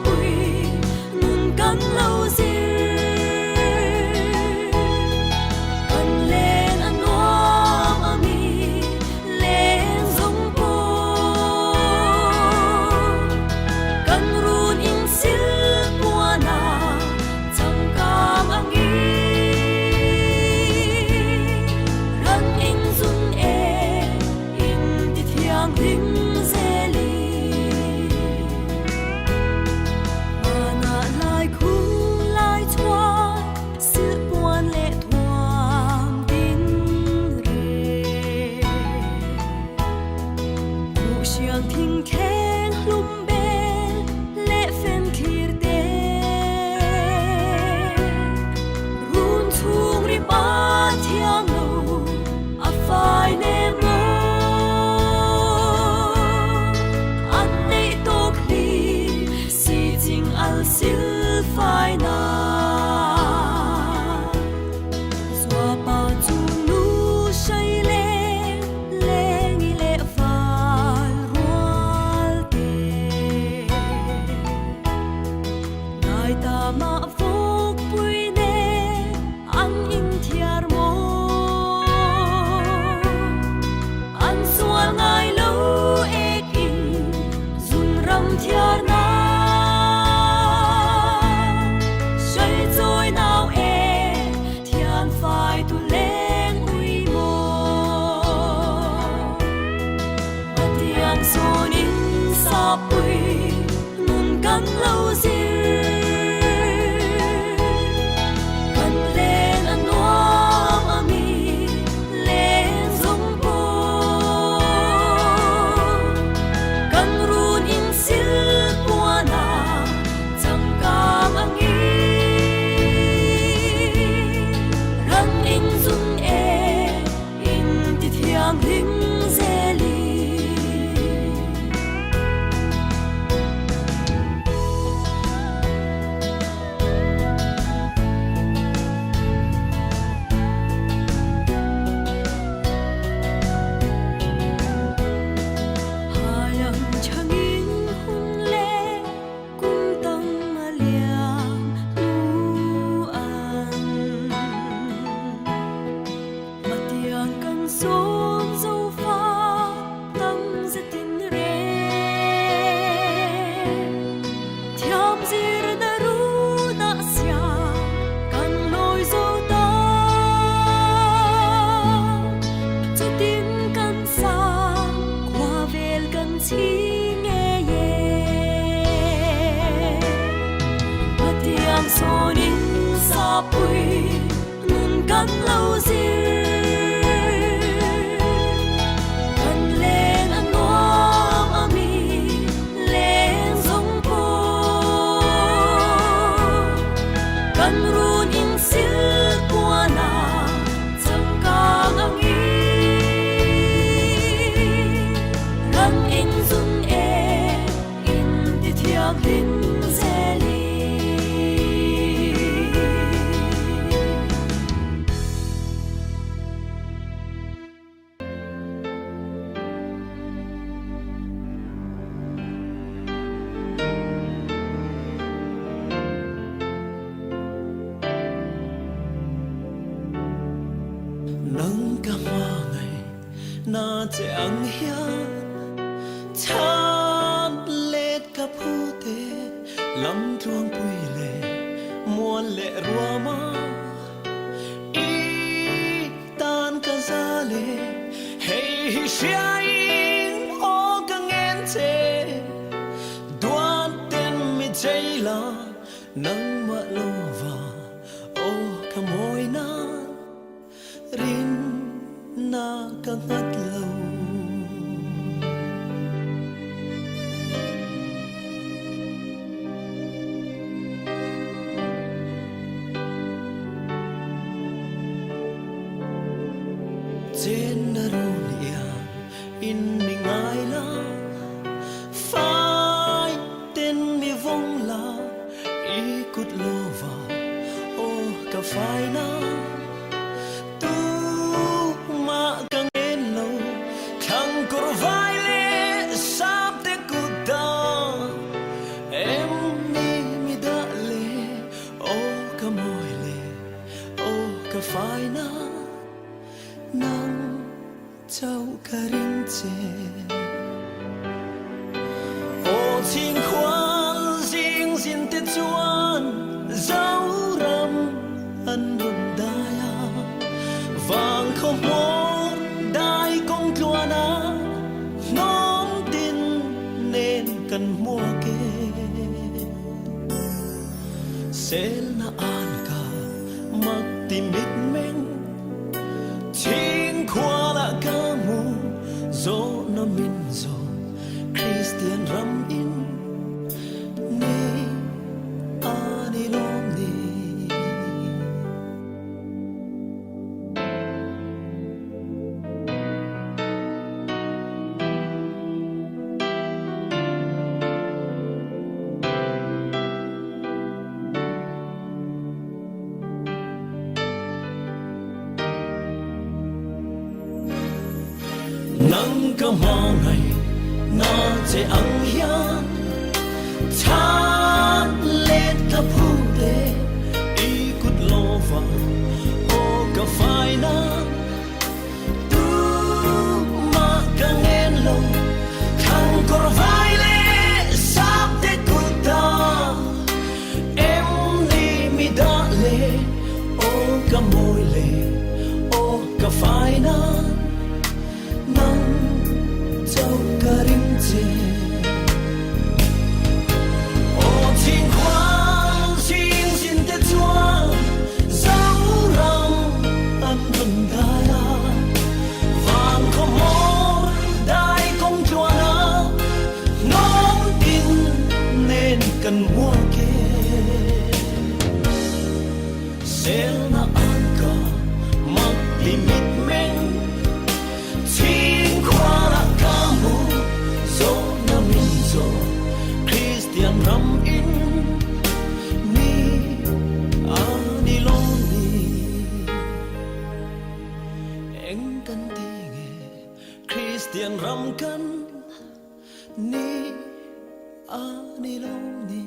bụi nun cắn lâu dịu cần lên ăn ngon ở mi lên giống bò cần run in sil qua na chẳng cam ăn răng in run in đi thiang linh thinh khen lum bên lệ phen kia đê run chung ri ba thiang lâu à phai nêm mơ anh nay tốt li si jing al sil phai na xóa bao chu nu say ta ma phúc bụi nè ăn in thiar mô ăn xua ngày lâu ek in dun ram thiar na say trôi nào thian phai tu lên ui mô tiang son in sa bụi nun cắn lâu dịu xuống dấu pha tâm rất tin rê thiam zir na ru na sia kan lối dấu ta cho tin kan sa qua vel kan chi nghe ye thiam son in sa pui nun kan lâu zir kan run in sil qua na chẳng cam ang răng in run in đi thiang linh zeli nâng cả hoa ngày na chẳng hian chan lết cả phu te lâm truong pui lệ muôn lệ rùa ma y tan cả za lệ hey shine o cả nghen te đoan tên mi chay la nâng mạ lô va o cả môi na rin na kangat lâu trên narulia in mình ai la phai tên mi vong la i cút lô vào ô cả phai na vai le sap te kuda em sel na an ka mak timit meng Ching kwa la ka mu zo na min zo Christian ram in ni ani lom ni nang ka mangai na che ang hian chan let ka phu de I kut lova o ka fai na tu ma ka ngen lo khang kor vai le sap te kuta em ni mi da le o ka moi le o ka fai na nang châu ca rin chê ô chinh khoan chinh xin te chua dấu răng ăn vần đai à vàng có mor đai công chua na nón tin nên cần mua kê sel na an ka mak limit meng Ching kwa la ka mu zo na min zo Christian ram in ni ani lo ni eng kan ti nge Christian ram kan ni ani lo ni